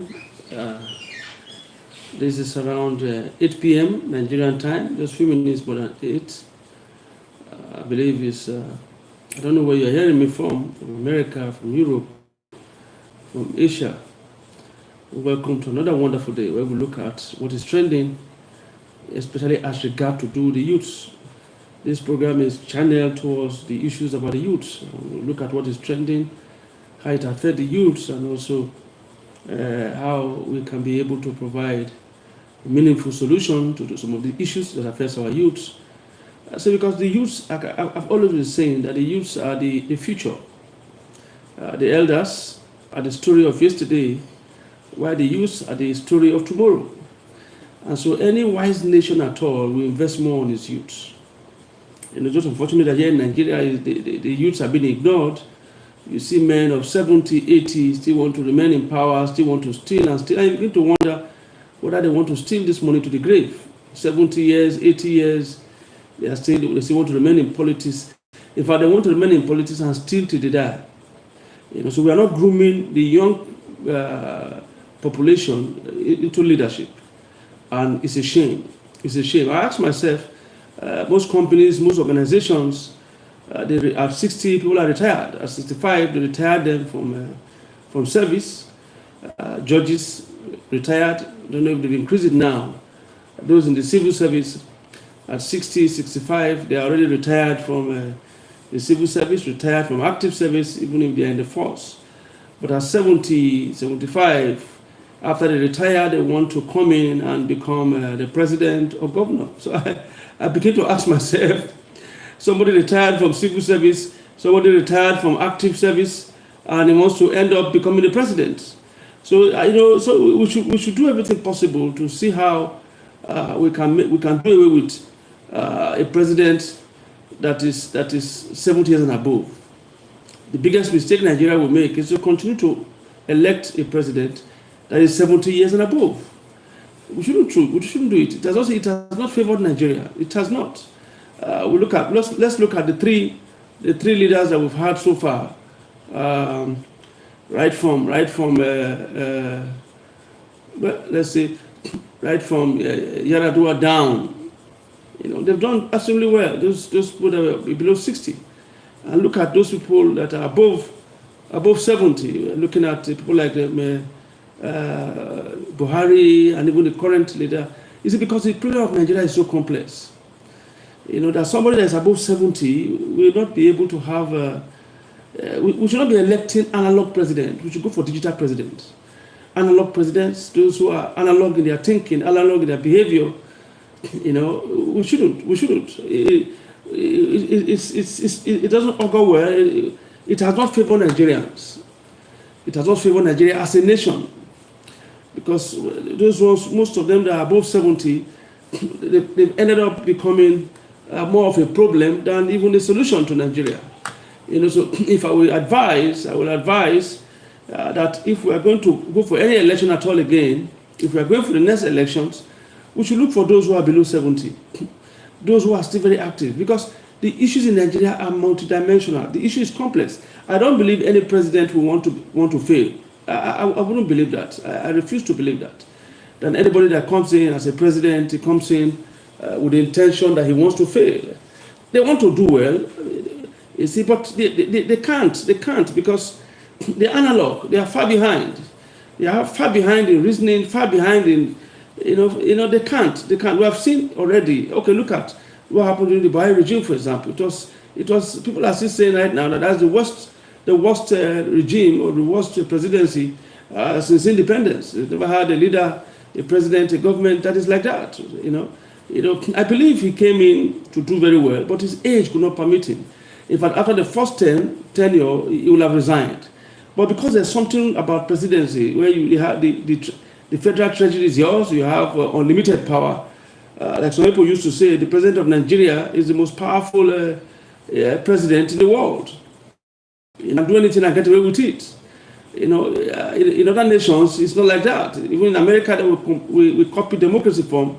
Uh, this is around 8 p.m. Nigerian time, just a few minutes more than 8. I believe it's, I don't know where you're hearing me from America, from Europe, from Asia. Welcome to another wonderful day where we look at what is trending, especially as regard to do the youths. This program is channeled towards the issues about the youths. We look at what is trending, how it affects the youths, and also how we can be able to provide a meaningful solution to some of the issues that affect our youths. So because the youths, I've always been saying that the youths are the future. The elders are the story of yesterday, while the youths are the story of tomorrow. And so any wise nation at all will invest more on its youths. It's just unfortunate that here in Nigeria, the youths are being ignored. You see men of 70, 80 still want to remain in power, still want to steal and steal. And you begin to wonder whether they want to steal this money to the grave. 70 years, 80 years, they still want to remain in politics. In fact, they want to remain in politics and steal till they die. So we are not grooming the young population into leadership. And it's a shame. It's a shame. I ask myself, most companies, most organizations, at 60, people are retired. At 65, they retire them from service. Judges retired. I don't know if they've increased it now. Those in the civil service, at 60, 65, they are already retired from the civil service, retired from active service, even if they are in the force. But at 70, 75, after they retire, they want to come in and become the president or governor. So I begin to ask myself, somebody retired from civil service, somebody retired from active service, and he wants to end up becoming the president. So so we should do everything possible to see how we can do away with a president that is 70 years and above. The biggest mistake Nigeria will make is to continue to elect a president that is 70 years and above. We shouldn't do it. It has not favored Nigeria. It has not. Let's look at the three leaders that we've had so far. Right from Yaradua down. They've done absolutely well. Those people that are below 60, and look at those people that are above 70. Looking at people like Buhari and even the current leader. Is it because the problem of Nigeria is so complex? That somebody that's above 70 will not be able to have. We should not be electing analog president. We should go for digital presidents. Analog presidents, those who are analog in their thinking, analog in their behavior. We shouldn't. It doesn't augur well. It has not favored Nigerians. It has not favored Nigeria as a nation, because those ones, most of them that are above 70, they've ended up becoming more of a problem than even a solution to Nigeria. So if I will advise, that if we are going to go for any election at all again, if we are going for the next elections, we should look for those who are below 70, those who are still very active, because the issues in Nigeria are multidimensional. The issue is complex. I don't believe any president will want to fail. I wouldn't believe that. I refuse to believe that. Then anybody that comes in as a president, he comes in with the intention that he wants to fail. They want to do well, you see, but they can't because they're analog. They are far behind. They are far behind in reasoning, far behind in, they can't. We have seen already. Okay, look at what happened in the Buhari regime, for example. It was people are still saying right now that that's the worst regime or the worst presidency since independence. We've never had a leader, a president, a government that is like that. I believe he came in to do very well, but his age could not permit him. In fact, after the first tenure, he will have resigned. But because there's something about presidency where you have the federal treasury is yours, you have unlimited power. Like some people used to say, the president of Nigeria is the most powerful president in the world. You can do anything and get away with it. In other nations, it's not like that. Even in America, we copy democracy from.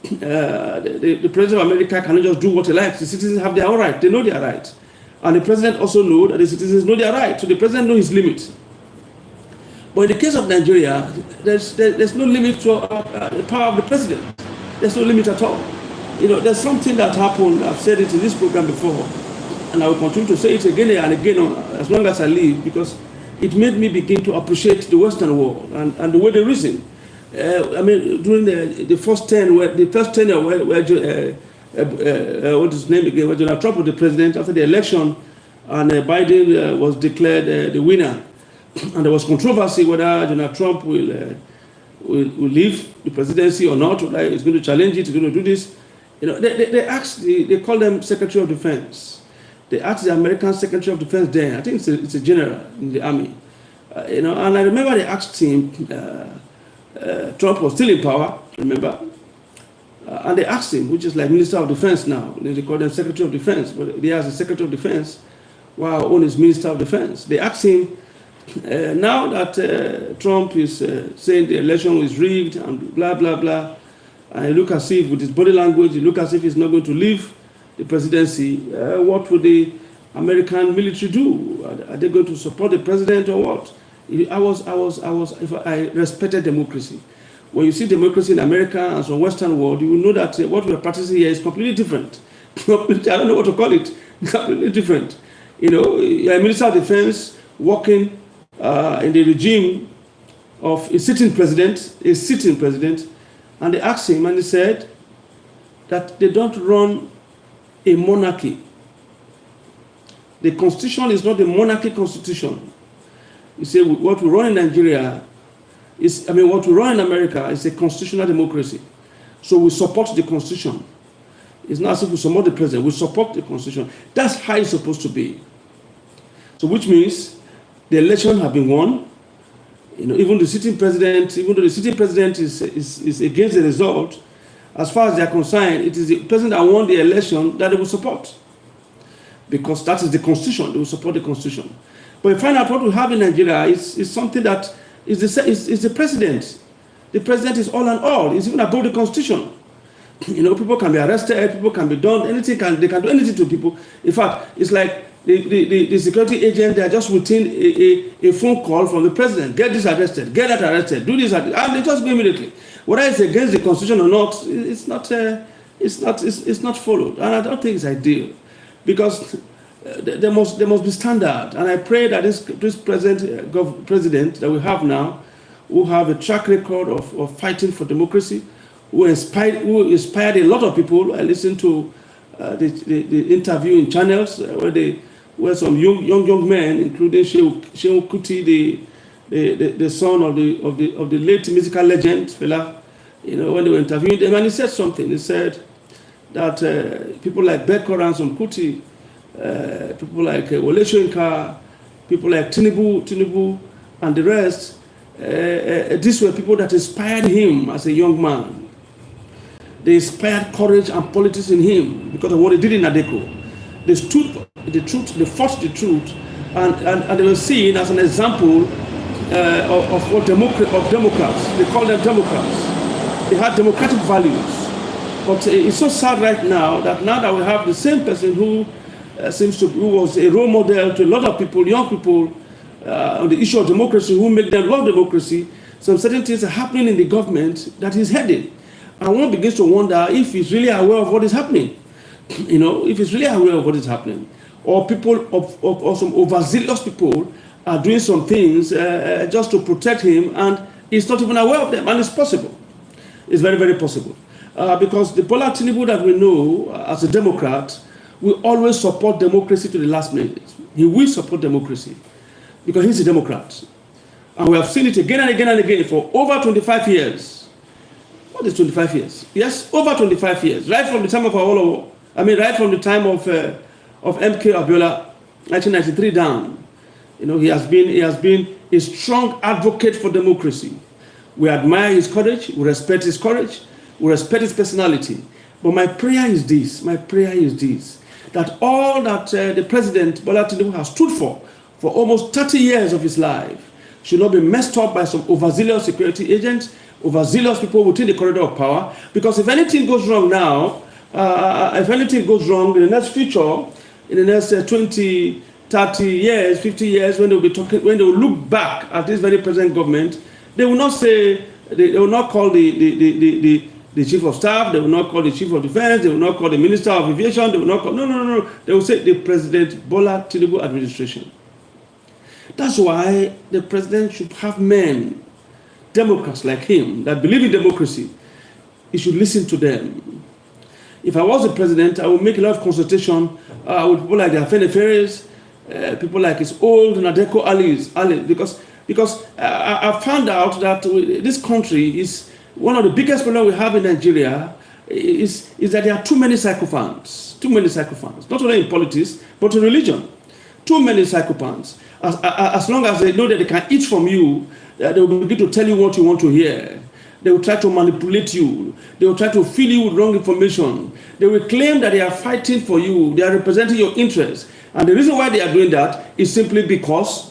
The president of America cannot just do what he likes. The citizens have their own right. They know their right. And the president also knows that the citizens know their right. So the president knows his limit. But in the case of Nigeria, there's no limit to the power of the president. There's no limit at all. There's something that happened. I've said it in this program before, and I will continue to say it again and again as long as I live, because it made me begin to appreciate the Western world and the way they reason. During the first tenure where what is his name again? Where Donald Trump was the president after the election, and Biden was declared the winner, and there was controversy whether Donald Trump will leave the presidency or not. Whether he's going to challenge it, he's going to do this. They call them Secretary of Defense. They asked the American Secretary of Defense then. I think it's a general in the army. And I remember they asked him. Trump was still in power, remember? And they asked him, which is like Minister of Defense now. They call them Secretary of Defense, but they asked the Secretary of Defense, while on is Minister of Defense. They asked him, now that Trump is saying the election was rigged and blah, blah, blah, and he look as if, with his body language, he look as if he's not going to leave the presidency, what would the American military do? Are they going to support the president or what? I respected democracy. When you see democracy in America and some Western world, you will know that what we are practicing here is completely different. I don't know what to call it. Completely different. You're a Minister of Defense working in the regime of a sitting president, and they asked him, and he said that they don't run a monarchy. The constitution is not a monarchy constitution. You say what we run in Nigeria what we run in America is a constitutional democracy. So we support the constitution. It's not as if we support the president, we support the constitution. That's how it's supposed to be. So which means the election have been won. Even the sitting president, even though the sitting president is against the result, as far as they are concerned, it is the president that won the election that they will support. Because that is the constitution, they will support the constitution. But you find out what we have in Nigeria is something that is the president. The president is all and all. He's even above the constitution. People can be arrested, people can be done, they can do anything to people. In fact, it's like the security agent, they are just within a phone call from the president. Get this arrested, get that arrested, do this, and they just go immediately. Whether it's against the constitution or not, it's not followed. And I don't think it's ideal. Because there must be standard, and I pray that this president that we have now, who have a track record of fighting for democracy, who inspired a lot of people. I listened to the interview in channels where some young men, including Shehu Kuti, the son of the late musical legend fella, when they were interviewing him, and he said something. He said that people like Bekor and some Kuti, people like Wole Soyinka, people like Tinubu, and the rest, these were people that inspired him as a young man. They inspired courage and politics in him because of what he did in Adeko. They stood for the truth, they fought the truth, and they were seen as an example of Democrats. They call them Democrats. They had democratic values. But it's so sad right now that we have the same person who was a role model to a lot of people, young people, on the issue of democracy, who make them love democracy. Some certain things are happening in the government that he's heading. And one begins to wonder if he's really aware of what is happening. If he's really aware of what is happening. Or people, or some overzealous people are doing some things just to protect him, and he's not even aware of them. And it's possible. It's very, very possible. Because the Bola Tinubu that we know as a Democrat will always support democracy to the last minute. He will support democracy because he's a Democrat. And we have seen it again and again and again for over 25 years. What is 25 years? Yes, over 25 years. Right from the time of right from the time of MK Abiola, 1993 down. He has been a strong advocate for democracy. We admire his courage, we respect his courage, we respect his personality. But my prayer is this, that all that the President Bola Tinubu has stood for almost 30 years of his life, should not be messed up by some overzealous security agents, overzealous people within the corridor of power. Because if anything goes wrong now, if anything goes wrong in the next future, in the next 20, 30 years, 50 years, when they will be talking, when they will look back at this very present government, they will not say, they will not call the chief of staff, they will not call the chief of defense, they will not call the minister of aviation, they will not call, no. They will say the President Bola Tinubu administration. That's why the president should have men, Democrats like him, that believe in democracy. He should listen to them. If I was the president, I would make a lot of consultation with people like the Afenifere, people like his old Nadeko Ali, because I found out that this country is one of the biggest problems we have in Nigeria is that there are too many psychophants. Not only in politics, but in religion. Too many psychophants. As long as they know that they can eat from you, they will begin to tell you what you want to hear. They will try to manipulate you. They will try to fill you with wrong information. They will claim that they are fighting for you. They are representing your interests. And the reason why they are doing that is simply because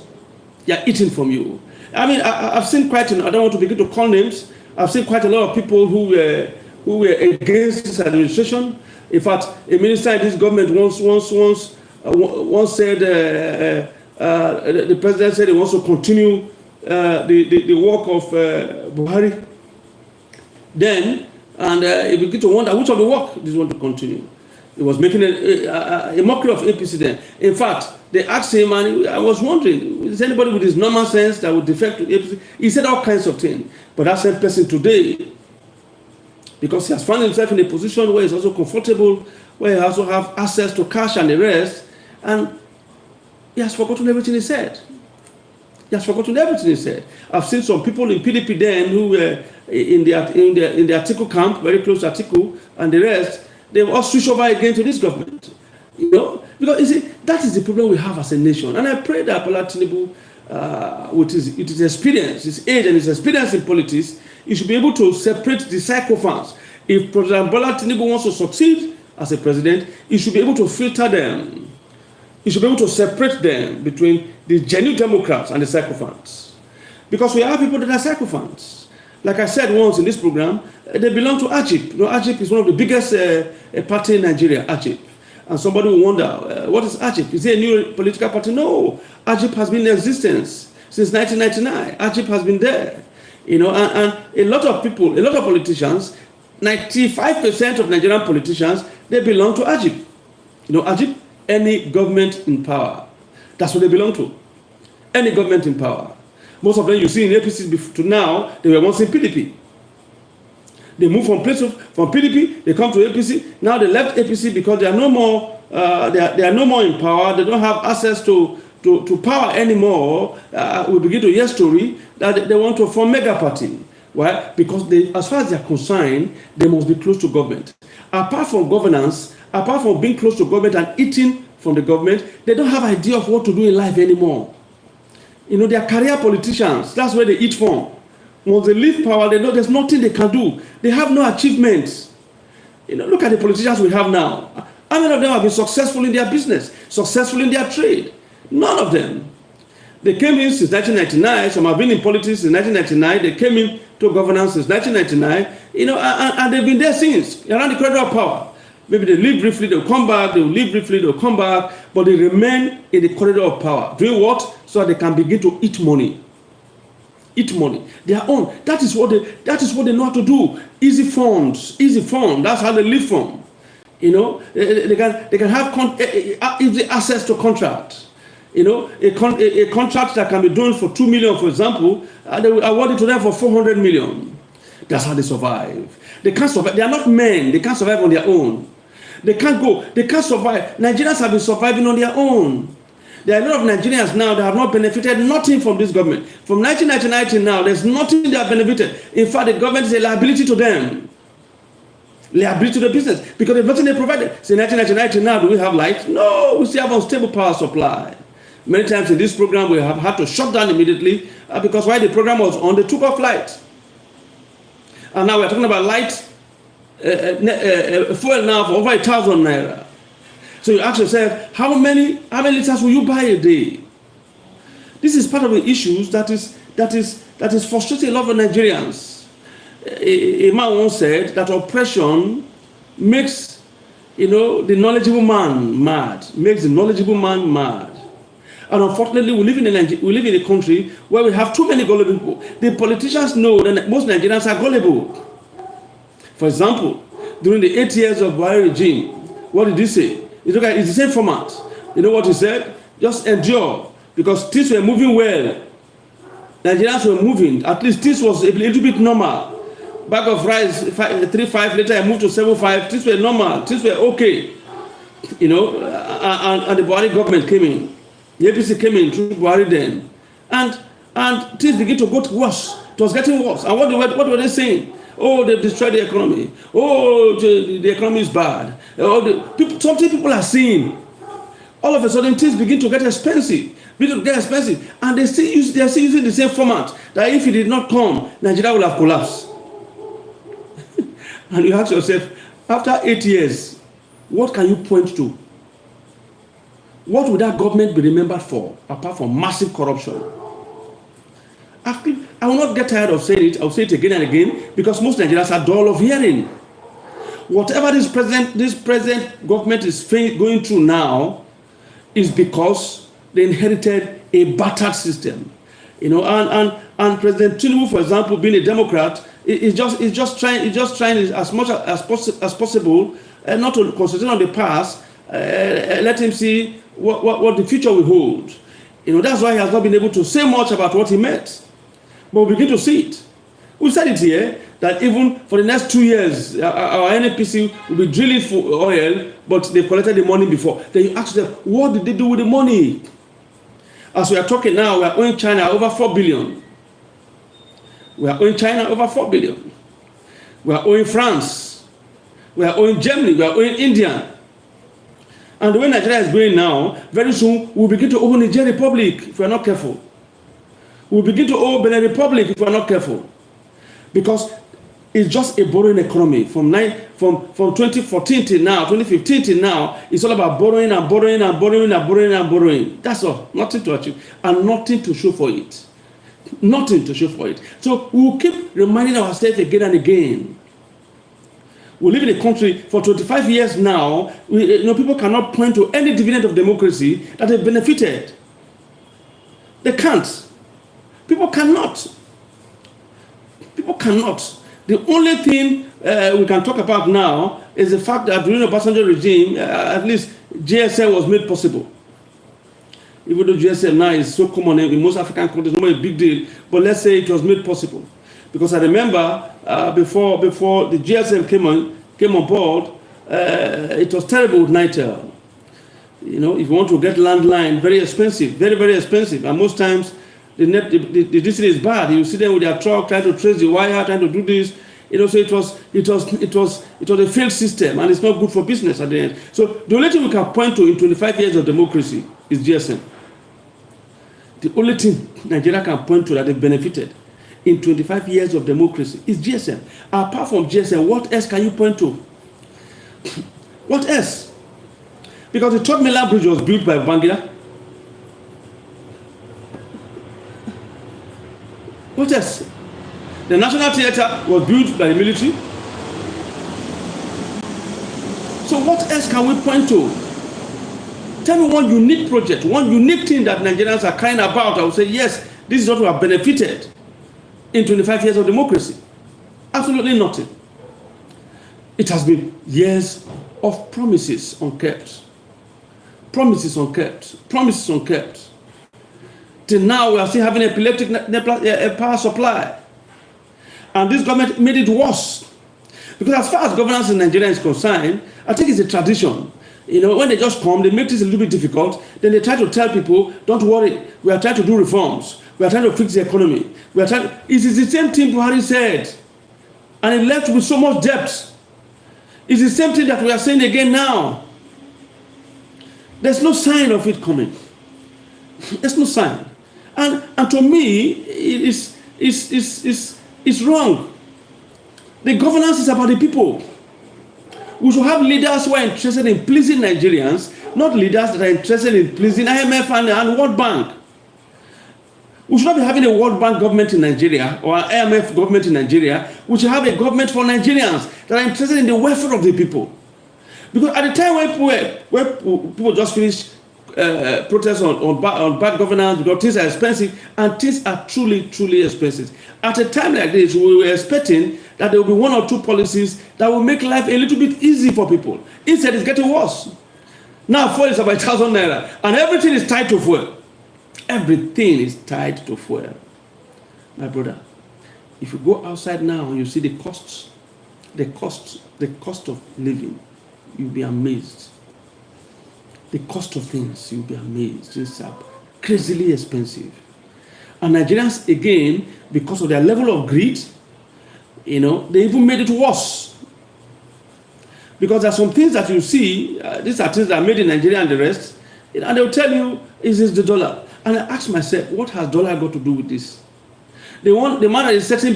they are eating from you. I mean, I've seen quite, I don't want to begin to call names. I've seen quite a lot of people who were against this administration. In fact, a minister in this government once said, the president said he wants to continue the work of Buhari. Then, and he began to wonder which of the work does he want to continue. He was making a mockery of APC then. In fact, they asked him, and I was wondering, is anybody with his normal sense that would defect to APC? He said all kinds of things. But that same person today, because he has found himself in a position where he's also comfortable, where he also have access to cash and the rest, and he has forgotten everything he said. I've seen some people in PDP then who were in the Atiku camp, very close to Atiku, and the rest, they all switch over again to this government. You know, because you see, that is the problem we have as a nation. And I pray that Bola Tinubu, with his experience, his age and his experience in politics, he should be able to separate the psychophants. If President Bola Tinubu wants to succeed as a president, he should be able to filter them. He should be able to separate them between the genuine Democrats and the sycophants. Because we have people that are sycophants. Like I said once in this program, they belong to AGIP. You know, AGIP is one of the biggest party in Nigeria, AGIP. And somebody will wonder, what is AGIP? Is it a new political party? No. AGIP has been in existence since 1999. AGIP has been there. You know, and a lot of people, a lot of politicians, 95% of Nigerian politicians, they belong to AGIP. You know, AGIP, any government in power. That's what they belong to. Any government in power. Most of them you see in APC to now, they were once in PDP. They moved from PDP, they come to APC. Now they left APC because they are no more. They are no more in power. They don't have access to power anymore. We begin to hear story that they want to form mega party. Why? Because they, as far as they are concerned, they must be close to government. Apart from governance, apart from being close to government and eating from the government, they don't have idea of what to do in life anymore. You know, they are career politicians. That's where they eat from. Once they leave power, they know there's nothing they can do. They have no achievements. You know, look at the politicians we have now. How many of them have been successful in their business, successful in their trade? None of them. They came in since 1999. Some have been in politics since 1999. They came in to governance since 1999. You know, and they've been there since, around the corridor of power. Maybe they leave briefly, they'll come back, they'll leave briefly, they'll come back, but they remain in the corridor of power. Doing what? So that they can begin to eat money. Eat money. Their own. That is what they know how to do. Easy funds. Easy fund. That's how they live from. You know, they can have easy access to contract. You know, a contract that can be done for 2 million, for example, they will award it to them for 400 million. That's how they survive. They can't survive. They are not men. They can't survive on their own. They can't go. They can't survive. Nigerians have been surviving on their own. There are a lot of Nigerians now that have not benefited nothing from this government. From 1999 till now, there's nothing they have benefited. In fact, the government is a liability to them. Liability to the business. Because there's nothing they provided. Since 1999 till now, do we have light? No, we still have unstable power supply. Many times in this program, we have had to shut down immediately because while the program was on, they took off light. And now we're talking about light, fuel now for over 1,000 naira. So you ask yourself, how many liters will you buy a day? This is part of the issues that is frustrating a lot of Nigerians. A man once said that oppression makes, you know, the knowledgeable man mad. Makes the knowledgeable man mad. And unfortunately, we live in a country where we have too many gullible people. The politicians know that most Nigerians are gullible. For example, during the 8 years of Buhari regime, what did he say? It's the same format. You know what he said? Just endure, because things were moving well. Nigerians were moving. At least this was a little bit normal. Bag of rice, 3.5, later I moved to 7.5. Things were normal. Things were okay. You know, and the Buhari government came in. The APC came in through Buhari then. And things began to go worse. It was getting worse. And what were they saying? Oh, they've destroyed the economy. Oh, the economy is bad. Oh, something people are seeing. All of a sudden, things begin to get expensive. And they're still using the same format. That if it did not come, Nigeria will have collapsed. And you ask yourself, after 8 years, what can you point to? What would that government be remembered for, apart from massive corruption? I will not get tired of saying it. I'll say it again and again, because most Nigerians are dull of hearing. Whatever this present government is going through now is because they inherited a battered system. You know, and President Tinubu, for example, being a Democrat, is just trying as much as possible not to concentrate on the past. Let him see what the future will hold. You know, that's why he has not been able to say much about what he meant. But we begin to see it. We said it here that even for the next 2 years, our NNPC will be drilling for oil, but they've collected the money before. Then you ask them, what did they do with the money? As we are talking now, we are owing China over 4 billion. We are owing China over 4 billion. We are owing France. We are owing Germany. We are owing India. And the way Nigeria is going now, very soon we'll begin to owe Niger Republic if we are not careful. We'll begin to owe Benin Republic if we are not careful. Because it's just a borrowing economy. From 2014 till now, 2015 till now, it's all about borrowing and borrowing and borrowing and borrowing and borrowing. That's all. Nothing to achieve. And nothing to show for it. Nothing to show for it. So we'll keep reminding ourselves again and again. We live in a country for 25 years now. People cannot point to any dividend of democracy that have benefited. They can't. People cannot. People cannot. The only thing we can talk about now is the fact that during the Obasanjo regime, at least GSM was made possible. Even though GSM now is so common in most African countries, not a big deal, but let's say it was made possible. Because I remember before the GSM came on board, it was terrible with Nitel. You know, if you want to get landline, very expensive, very, very expensive. And most times, the distance is bad. You see them with their truck trying to trace the wire, trying to do this. You know, so it was a failed system, and it's not good for business at the end. So the only thing we can point to in 25 years of democracy is GSM. The only thing Nigeria can point to that they benefited in 25 years of democracy is GSM. Apart from GSM, what else can you point to? What else? Because the Third Mainland Bridge was built by Babangida. What else? The National Theatre was built by the military. So what else can we point to? Tell me one unique project, one unique thing that Nigerians are crying about. I would say, yes, this is what we have benefited in 25 years of democracy. Absolutely nothing. It has been years of promises unkept. Promises unkept. Promises unkept. Till now, we are still having epileptic power supply. And this government made it worse. Because as far as governance in Nigeria is concerned, I think it's a tradition. You know, when they just come, they make this a little bit difficult. Then they try to tell people, don't worry, we are trying to do reforms. We are trying to fix the economy. It is the same thing Buhari said. And he left with so much debt. It's the same thing that we are saying again now. There's no sign of it coming. There's no sign. And to me, it's wrong. The governance is about the people. We should have leaders who are interested in pleasing Nigerians, not leaders that are interested in pleasing IMF and World Bank. We should not be having a World Bank government in Nigeria or an IMF government in Nigeria. We should have a government for Nigerians that are interested in the welfare of the people. Because at the time when people just finish protest on bad governance because things are expensive, and things are truly, truly expensive. At a time like this, we were expecting that there will be one or two policies that will make life a little bit easy for people. Instead, it's getting worse. Now, fuel is about 1,000 naira, and everything is tied to fuel. Everything is tied to fuel. My brother, if you go outside now and you see the cost of living, you'll be amazed. The cost of things, you'll be amazed. It's crazily expensive. And Nigerians, again, because of their level of greed, they even made it worse. Because there are some things that you see, these are things that are made in Nigeria and the rest, and they'll tell you, is this the dollar? And I ask myself, what has dollar got to do with this? The man that is selling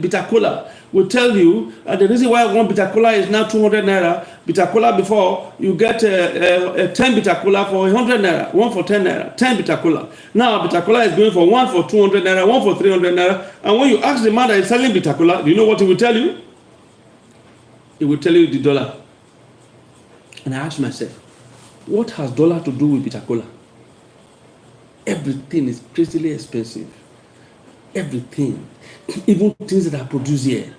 bitter cola will tell you the reason why one bitter cola is now 200 naira. Bitter cola before, you get 10 bitter cola for 100 naira, 1 for 10 naira, 10 bitter cola. Now bitter cola is going for 1 for 200 naira, 1 for 300 naira. And when you ask the man that is selling bitter cola, do you know what he will tell you? He will tell you the dollar. And I ask myself, what has dollar to do with bitter cola? Everything is crazily expensive. Everything, even things that are produced here.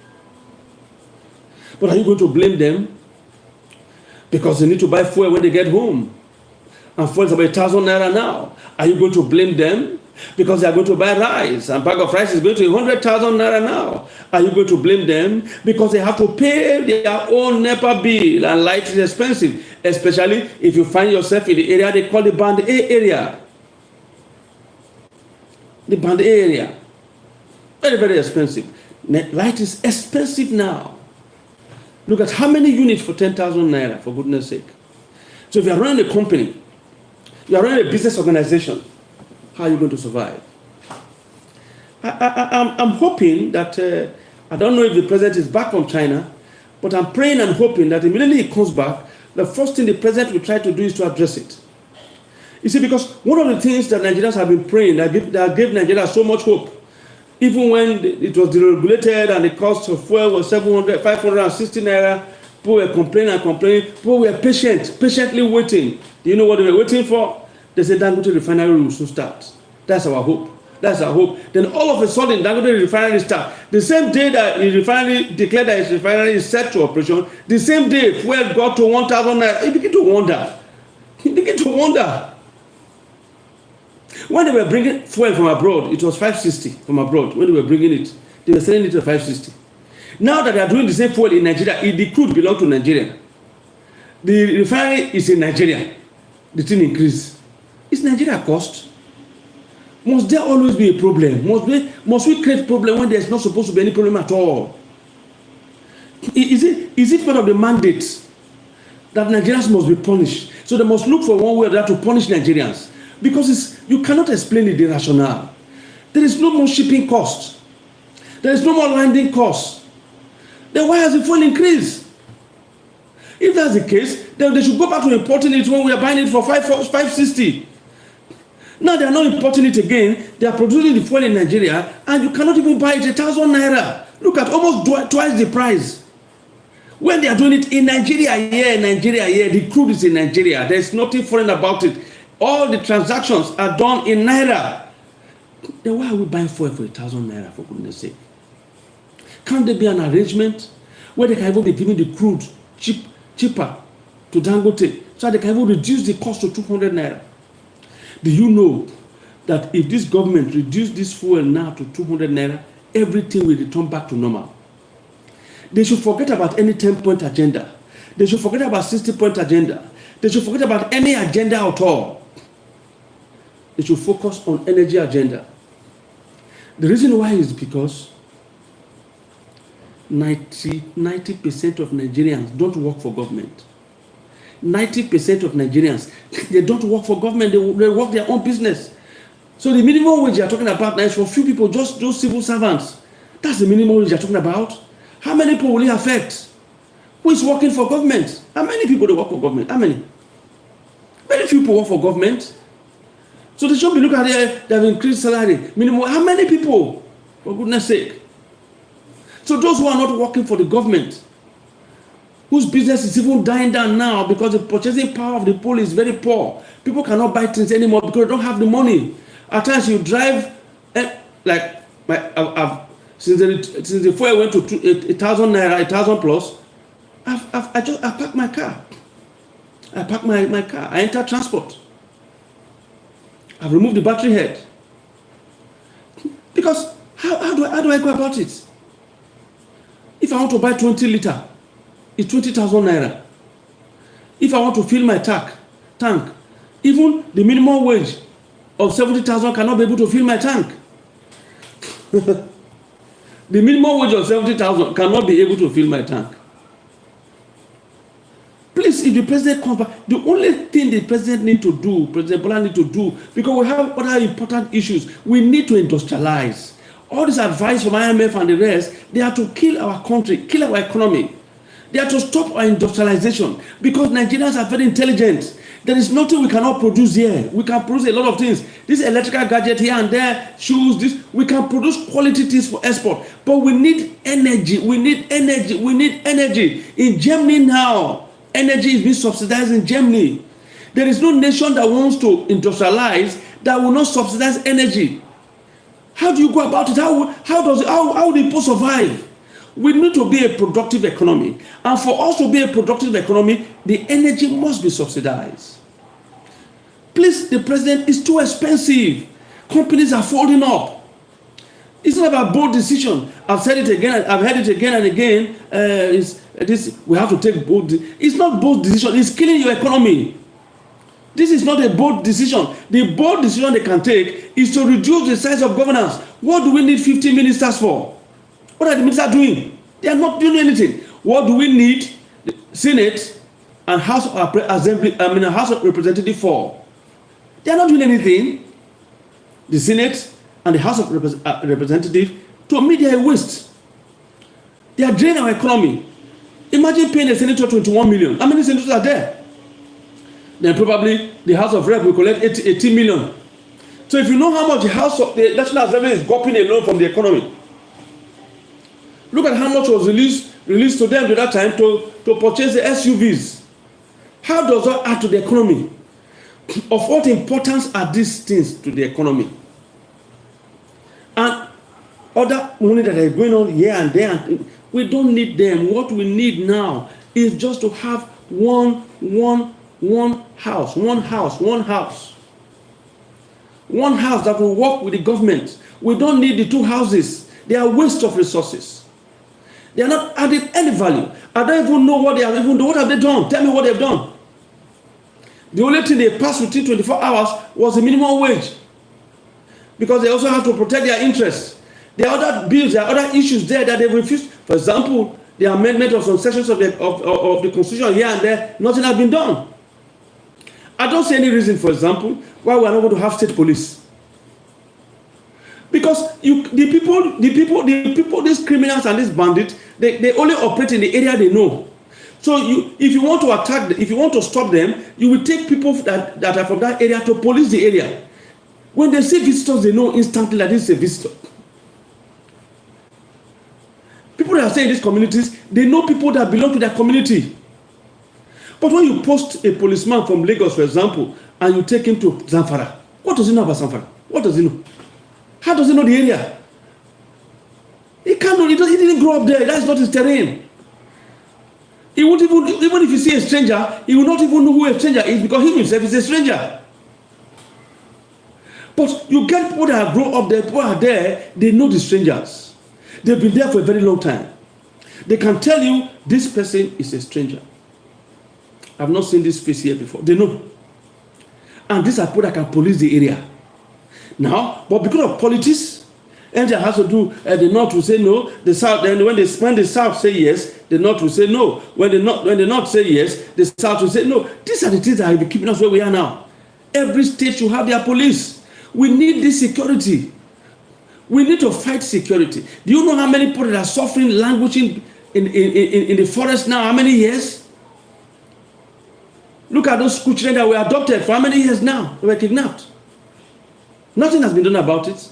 But are you going to blame them because they need to buy fuel when they get home? And fuel is about 1,000 naira now. Are you going to blame them because they are going to buy rice and bag of rice is going to 100,000 naira now? Are you going to blame them because they have to pay their own NEPA bill and light is expensive, especially if you find yourself in the area they call the Band A area? The Band A area. Very, very expensive. Light is expensive now. Look at how many units for 10,000 naira, for goodness sake. So if you are running a company, you are running a business organization, how are you going to survive? I'm hoping that, I don't know if the president is back from China, but I'm praying and hoping that immediately he comes back, the first thing the president will try to do is to address it. You see, because one of the things that Nigerians have been praying that gave Nigeria so much hope, even when it was deregulated and the cost of fuel was 560 naira, people were complaining. People were patiently waiting. Do you know what they were waiting for? They said Dangote refinery will soon start. That's our hope. That's our hope. Then all of a sudden, Dangote refinery start. The same day that the refinery declared that its refinery is set to operation, the same day fuel got to 1,000 naira. You begin to wonder. When they were bringing fuel from abroad, it was 560 from abroad. When they were bringing it, they were selling it at 560. Now that they are doing the same fuel in Nigeria, the crude belongs to Nigeria. The refinery is in Nigeria. The thing increase. Is Nigeria cost? Must there always be a problem? Must we create problem when there's not supposed to be any problem at all? Is it part of the mandate that Nigerians must be punished? So they must look for one way or the other to punish Nigerians. Because you cannot explain the rationale. There is no more shipping cost. There is no more landing cost. Then why has the fuel increased? If that's the case, then they should go back to importing it when we are buying it for 560. Now they are not importing it again. They are producing the fuel in Nigeria, and you cannot even buy it 1,000 naira. Look at almost twice the price. When they are doing it in Nigeria, the crude is in Nigeria. There is nothing foreign about it. All the transactions are done in naira. Then why are we buying fuel for 1,000 naira, for goodness sake? Can't there be an arrangement where they can even be giving the crude cheaper to Dangote so they can even reduce the cost to 200 naira? Do you know that if this government reduces this fuel now to 200 naira, everything will return back to normal? They should forget about any 10-point agenda. They should forget about 60-point agenda. They should forget about any agenda at all. They should focus on energy agenda. The reason why is because 90% of Nigerians don't work for government. 90% of Nigerians, they don't work for government, they work their own business. So the minimum wage you're talking about now is for few people, just those civil servants. That's the minimum wage you're talking about. How many people will it affect? Who is working for government? How many people do work for government? How many? Very few people work for government. So they should be looking at it, they have increased salary. Minimum, how many people? For goodness sake. So those who are not working for the government, whose business is even dying down now because the purchasing power of the poor is very poor. People cannot buy things anymore because they don't have the money. At times you drive, since the fuel went to 1,000 naira, 1,000 plus, I park my car. I park my car. I enter transport. I've removed the battery head. Because how do I go about it? If I want to buy 20 liter, it's 20,000 naira. If I want to fill my tank, even the minimum wage of 70,000 cannot be able to fill my tank. The minimum wage of 70,000 cannot be able to fill my tank. Please, if the president comes back, the only thing the president need to do, President Bola need to do, because we have other important issues, we need to industrialize. All this advice from IMF and the rest, they are to kill our country, kill our economy. They are to stop our industrialization because Nigerians are very intelligent. There is nothing we cannot produce here. We can produce a lot of things. This electrical gadget here and there, shoes, this, we can produce quality things for export. But we need energy. We need energy. We need energy. In Germany now, energy is being subsidized in Germany. There is no nation that wants to industrialize that will not subsidize energy. How do you go about it? How do people survive? We need to be a productive economy. And for us to be a productive economy, the energy must be subsidized. Please, the president is too expensive. Companies are folding up. It's not about bold decision. I've said it again. I've heard it again and again. We have to take bold. It's not bold decision. It's killing your economy. This is not a bold decision. The bold decision they can take is to reduce the size of governance. What do we need 50 ministers for? What are the ministers doing? They are not doing anything. What do we need the Senate and House of Representatives for? They are not doing anything. The Senate and the House of Representatives to meet their waste. They are draining our economy. Imagine paying a senator 21 million. How many senators are there? Then probably the House of Rep will collect 18 million. So if you know how much the National Assembly is gulping alone from the economy, look at how much was released to them at that time to purchase the SUVs. How does that add to the economy? Of what importance are these things to the economy? And other money that is going on here and there, we don't need them. What we need now is just to have one house that will work with the government. We don't need the two houses. They are waste of resources. They are not adding any value. I don't even know what they have even done. What have they done? Tell me what they've done. The only thing they passed within 24 hours was the minimum wage. Because they also have to protect their interests. There are other bills, there are other issues there that they refused. For example, the amendment of some sections of the Constitution here and there, nothing has been done. I don't see any reason, for example, why we are not going to have state police. Because the people, these criminals and these bandits, they only operate in the area they know. So if you want to attack, if you want to stop them, you will take people that are from that area to police the area. When they see visitors, they know instantly that this is a visitor. People that are staying in these communities, they know people that belong to their community. But when you post a policeman from Lagos, for example, and you take him to Zamfara, what does he know about Zamfara? What does he know? How does he know the area? He can't know. He didn't grow up there. That's not his terrain. He won't even if you see a stranger, he will not even know who a stranger is because he himself is a stranger. But you get people that grow up there, people are there, they know the strangers. They've been there for a very long time. They can tell you this person is a stranger. I've not seen this face here before. They know. And these are people that can police the area. Now, but because of politics, and it has to do, the North will say no, the South, then when the South say yes, the North will say no. When the North say yes, the South will say no. These are the things that will be keeping us where we are now. Every state should have their police. We need this security. We need to fight security. Do you know how many people that are suffering, languishing in the forest now? How many years? Look at those school children that were adopted for how many years now? They were kidnapped. Nothing has been done about it.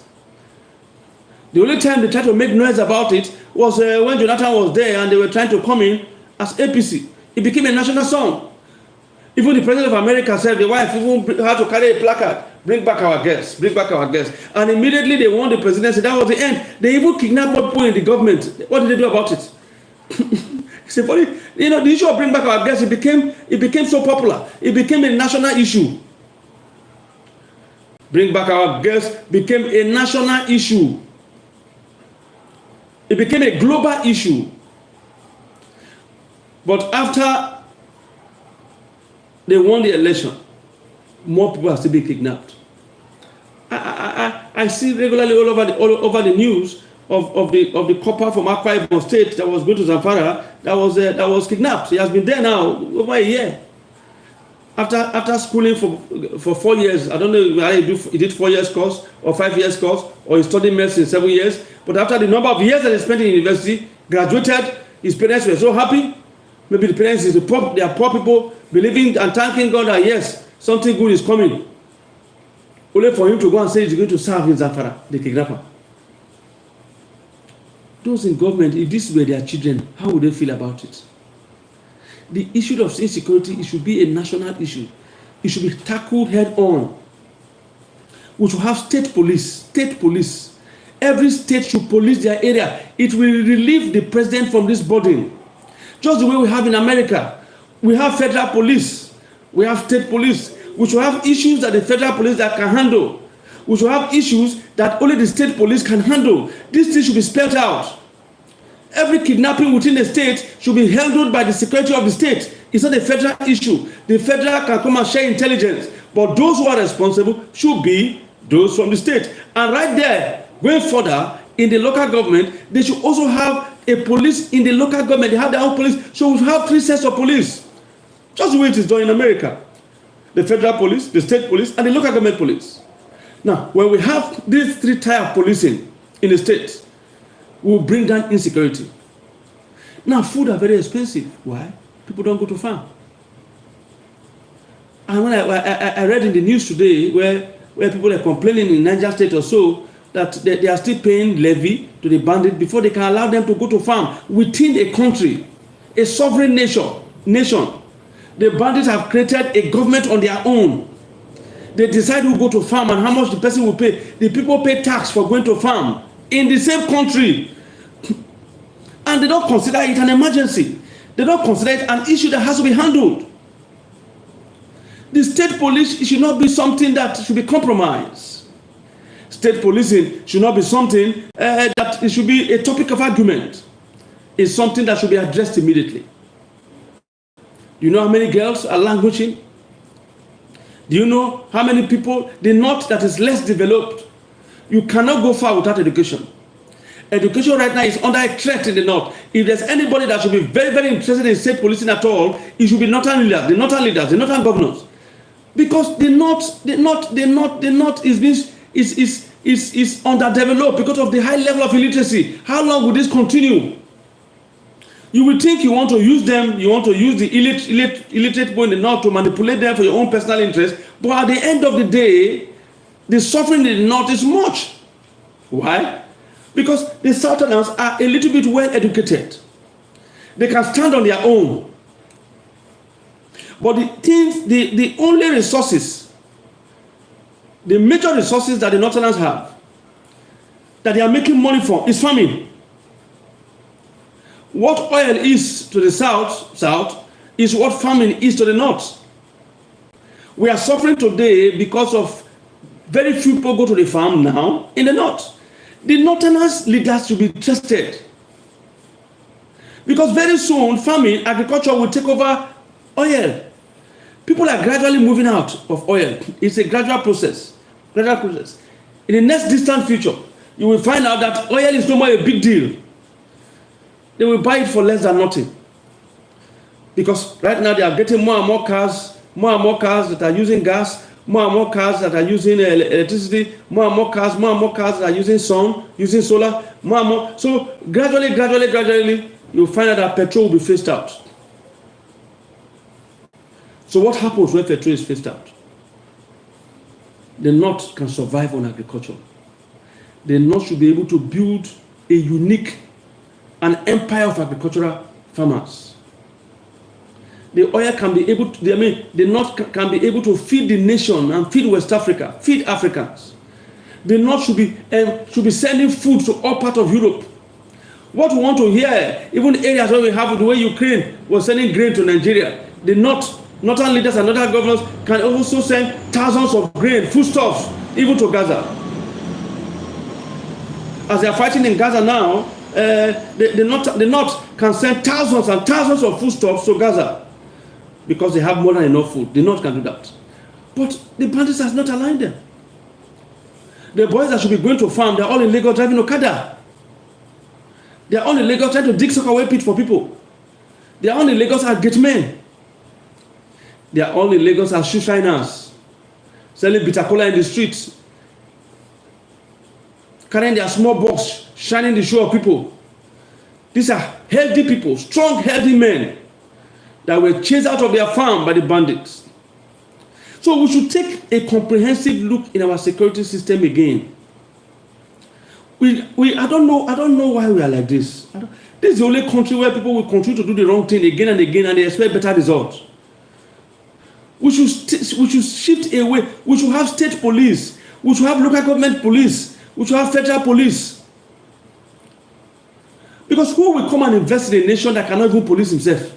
The only time they tried to make noise about it was when Jonathan was there and they were trying to come in as APC. It became a national song. Even the president of America said the wife even had to carry a placard, bring back our guests, bring back our guests. And immediately they won the presidency. That was the end. They even kidnapped more people in the government. What did they do about it? It's a funny, you know, the issue of bring back our guests, it became so popular. It became a national issue. Bring back our guests became a national issue. It became a global issue. But after they won the election, more people are still being kidnapped. I see regularly all over the news of the copper from Akwa Ibom State that was going to Zamfara that was kidnapped. He has been there now over a year. After schooling for 4 years, I don't know if he did 4 years course or 5 years course, or he studied medicine 7 years. But after the number of years that he spent in university, graduated, his parents were so happy. Maybe the parents, they are poor people, believing and thanking God that yes, something good is coming. Only for him to go and say he's going to serve in Zamfara, the kidnapper. Those in government, if this were their children, how would they feel about it? The issue of insecurity, it should be a national issue. It should be tackled head on. We should have state police. State police. Every state should police their area. It will relieve the president from this burden. Just the way we have in America. We have federal police. We have state police. We should have issues that the federal police that can handle. We should have issues that only the state police can handle. These things should be spelled out. Every kidnapping within the state should be handled by the security of the state. It's not a federal issue. The federal can come and share intelligence. But those who are responsible should be those from the state. And right there, going further, in the local government, they should also have a police in the local government. They have their own police. So we have 3 sets of police. Just the way it is done in America. The federal police, the state police, and the local government police. Now, when we have these 3 tiers of policing in the states, we will bring down insecurity. Now, food are very expensive. Why? People don't go to farm. And when I read in the news today where people are complaining in Niger State or so that they are still paying levy to the bandits before they can allow them to go to farm within a country, a sovereign nation. The bandits have created a government on their own. They decide who go to farm and how much the person will pay. The people pay tax for going to farm in the same country. And they don't consider it an emergency. They don't consider it an issue that has to be handled. The state police should not be something that should be compromised. State policing should not be something that it should be a topic of argument. It's something that should be addressed immediately. Do you know how many girls are languishing? Do you know how many people, the north that is less developed, you cannot go far without education. Education right now is under a threat in the north. If there's anybody that should be very, very interested in state policing at all, it should be northern leaders, the northern governors. Because the north is underdeveloped because of the high level of illiteracy. How long will this continue? You will think you want to use them, you want to use the illiterate people in the north to manipulate them for your own personal interest, but at the end of the day, the suffering in the north is much. Why? Because the southerners are a little bit well educated. They can stand on their own. But the only resources, the major resources that the northerners have, that they are making money from, is farming. What oil is to the south is what farming is to the north. We are suffering today because of very few people go to the farm now in the north. The northerners leaders should be trusted. Because very soon farming, agriculture will take over oil. People are gradually moving out of oil. It's a gradual process. In the next distant future, you will find out that oil is no more a big deal. They will buy it for less than nothing. Because right now they are getting more and more cars that are using gas, more and more cars that are using electricity, more and more cars that are using sun, using solar, more and more. So gradually, you'll find out that petrol will be phased out. So what happens when petrol is phased out? The north can survive on agriculture. The north should be able to build an empire of agricultural farmers. The oil can be able to, the North can be able to feed the nation and feed West Africa, feed Africans. The North should be sending food to all parts of Europe. What we want to hear, even areas where we have the way Ukraine was sending grain to Nigeria, the northern leaders and other governors can also send thousands of grain, foodstuffs, even to Gaza. As they are fighting in Gaza now, the North can send thousands and thousands of foodstuffs to Gaza because they have more than enough food. The North can do that. But the bandits has not aligned them. The boys that should be going to farm, they're all in Lagos driving Okada. They're all in Lagos trying to dig sockaway pit for people. They're all in Lagos as gate men. They're all in Lagos as shoe shiners, selling bitter cola in the streets, carrying their small box, shining the shoe of people. These are healthy people, strong, healthy men that were chased out of their farm by the bandits. So we should take a comprehensive look in our security system again. I don't know why we are like this. This is the only country where people will continue to do the wrong thing again and again and they expect better results. We should shift away. We should have state police. We should have local government police. We should have federal police. Because who will come and invest in a nation that cannot even police himself?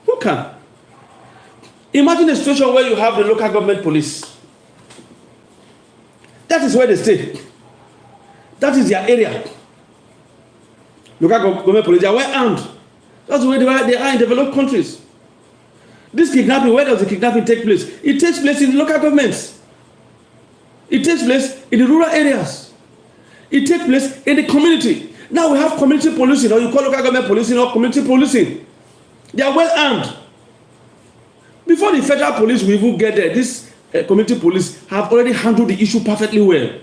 Who can? Imagine a situation where you have the local government police. That is where they stay. That is their area. Local government police, they are well armed. That's the way they are in developed countries. This kidnapping, where does the kidnapping take place? It takes place in local governments. It takes place in the rural areas. It takes place in the community. Now we have community policing, or you call local government policing or community policing. They are well armed. Before the federal police will even get there, this community police have already handled the issue perfectly well.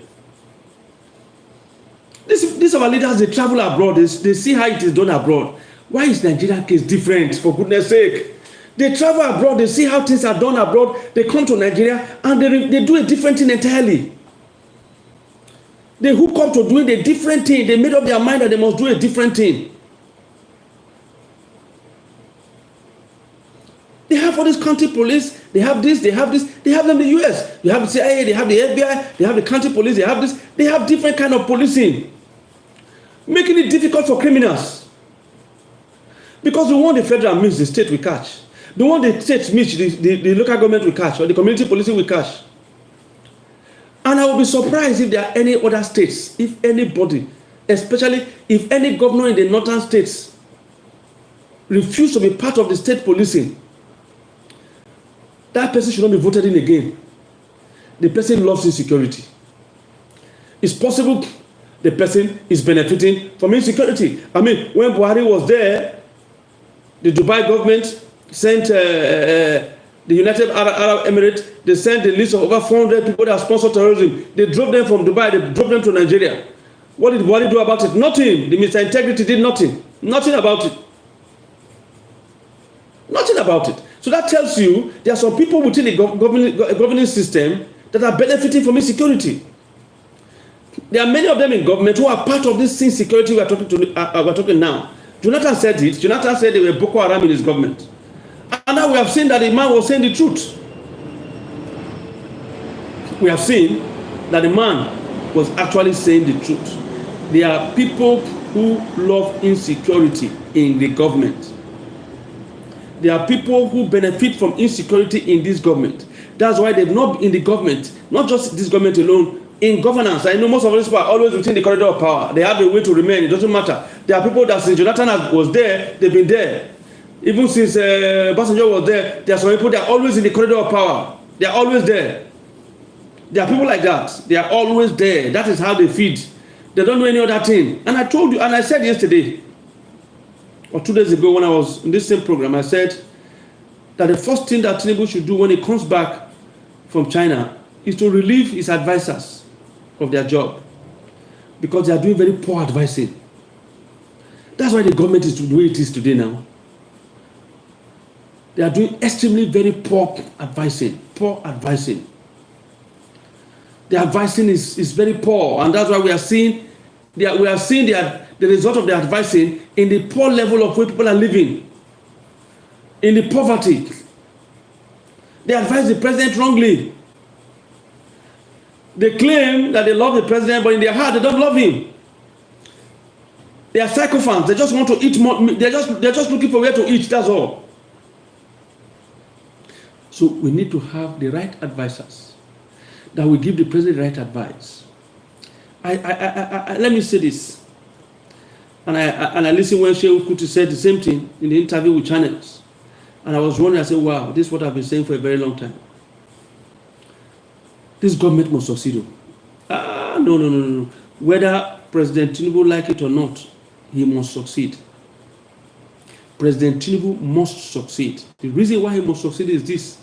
These our leaders, they travel abroad, they see how it is done abroad. Why is Nigeria case different, for goodness sake? They travel abroad, they see how things are done abroad, they come to Nigeria and they do a different thing entirely. They hook up to doing a different thing. They made up their mind that they must do a different thing. They have all this county police, they have this, they have this, they have them in the US. You have the CIA, they have the FBI, they have the county police, they have this, they have different kind of policing. Making it difficult for criminals. Because the one the federal means the state will catch. The one the state means the local government will catch, or the community policing will catch. And I will be surprised if there are any other states, if anybody, especially if any governor in the northern states refuse to be part of the state policing, that person should not be voted in again. The person loves insecurity. It's possible the person is benefiting from insecurity. I mean, when Buhari was there, the Dubai government sent the United Arab Emirates, they sent a list of over 400 people that sponsor terrorism. They drove them from Dubai, they drove them to Nigeria. What did Buhari do about it? Nothing. The Mr. Integrity did nothing. Nothing about it. Nothing about it. So that tells you there are some people within the governing system that are benefiting from insecurity. There are many of them in government who are part of this insecurity we are talking now. Jonathan said it. Jonathan said they were Boko Haram in his government. And now we have seen that the man was saying the truth. We have seen that the man was actually saying the truth. There are people who love insecurity in the government. There are people who benefit from insecurity in this government. That's why they've not been in the government, not just this government alone, in governance. I know most of these people are always within the corridor of power. They have a way to remain. It doesn't matter. There are people that since Jonathan was there, they've been there. Even since Basanjo was there, there are some people that are always in the corridor of power. They are always there. There are people like that. They are always there. That is how they feed. They don't do any other thing. And I told you, and I said yesterday, or 2 days ago when I was in this same program, I said that the first thing that Tinubu should do when he comes back from China is to relieve his advisors of their job, because they are doing very poor advising. That's why the government is the way it is today now. They are doing extremely very poor advising. Poor advising. The advising is very poor, and that's why we are seeing the result of the advising in the poor level of where people are living. in the poverty. They advise the president wrongly. They claim that they love the president, but in their heart they don't love him. They are sycophants. They just want to eat more. They're just looking for where to eat. That's all. So we need to have the right advisors that will give the president the right advice. Let me say this. And I listened when Shehu Kuti said the same thing in the interview with channels. And I was wondering, I said, wow, this is what I've been saying for a very long time. This government must succeed. No. Whether President Tinubu like it or not, he must succeed. President Tinubu must succeed. The reason why he must succeed is this.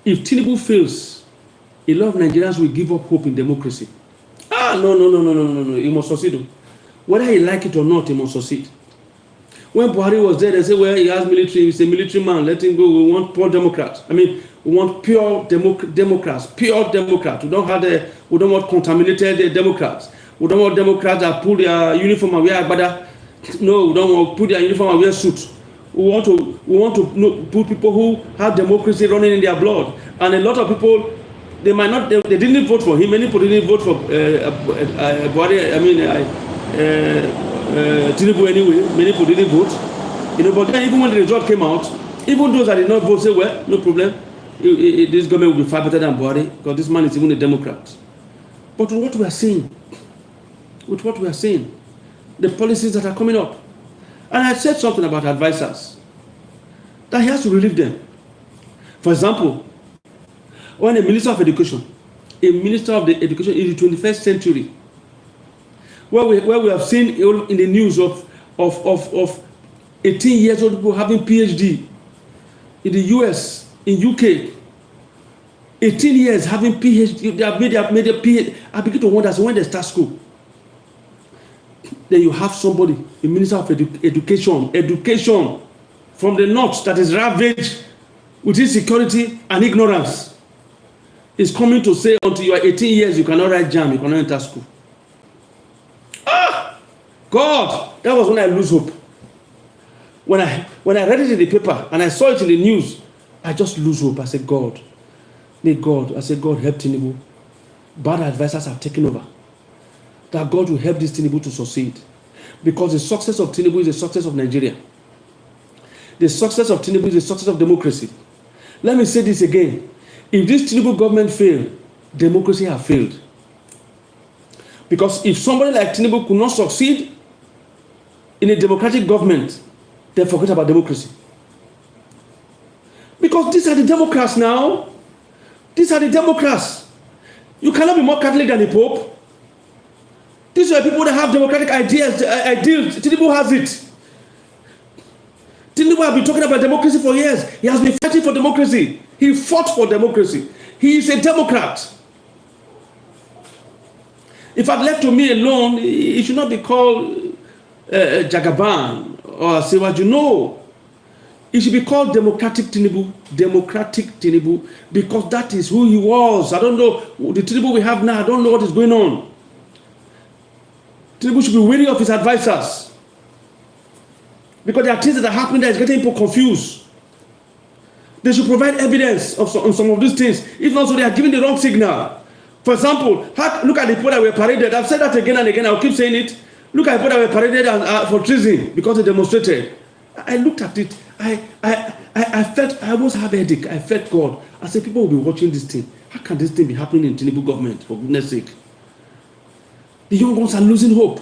If Tinubu fails, a lot of Nigerians will give up hope in democracy. No. He must succeed. Whether he like it or not, he must succeed. When Buhari was there, they said, well, he has military, he's a military man, let him go. We want poor Democrats. We want pure Democrats, pure Democrats. We don't want contaminated Democrats. We don't want Democrats that put their uniform and wear agbada. No, we don't want to put their uniform and wear suits. We want to put people who have democracy running in their blood. And a lot of people, they didn't vote for him. Many people didn't vote for Buhari. Tinubu anyway. Many people didn't vote. But then even when the result came out, even those that did not vote say, well, no problem. This government will be far better than Buhari because this man is even a Democrat. But with what we are seeing, the policies that are coming up, and I said something about advisors, that he has to relieve them. For example, when a minister of education in the 21st century, where we have seen in the news of 18 years old people having PhD in the US, in UK, 18 years having PhD, they have made a PhD. I begin to wonder, so when they start school, then you have somebody, a minister of education from the north that is ravaged with insecurity and ignorance, is coming to say until you are 18 years, you cannot write JAM, you cannot enter school. God, that was when I lose hope. When I read it in the paper and I saw it in the news, I just lose hope. I said, God, God help Tinubu. Bad advisors have taken over. That God will help this Tinubu to succeed. Because the success of Tinubu is the success of Nigeria. The success of Tinubu is the success of democracy. Let me say this again. If this Tinubu government fails, democracy has failed. Because if somebody like Tinubu could not succeed in a democratic government, then forget about democracy. Because these are the Democrats now. These are the Democrats. You cannot be more Catholic than the Pope. These are people that have democratic ideals. Tinubu has it. Tinubu has been talking about democracy for years. He has been fighting for democracy. He fought for democracy. He is a Democrat. If I'd left to me alone, he should not be called Jagaban or Siwaju. No. It should be called Democratic Tinubu, because that is who he was. I don't know the Tinubu we have now. I don't know what is going on. Tinubu should be wary of his advisors, because there are things that are happening that is getting people confused. They should provide evidence on some of these things. If not, so they are giving the wrong signal. For example, look at the people that were paraded. I've said that again and again. I'll keep saying it. Look at the people that were paraded for treason because they demonstrated. I looked at it. I felt, I almost have a headache. I felt God. I said, people will be watching this thing. How can this thing be happening in Tinubu government, for goodness sake? The young ones are losing hope.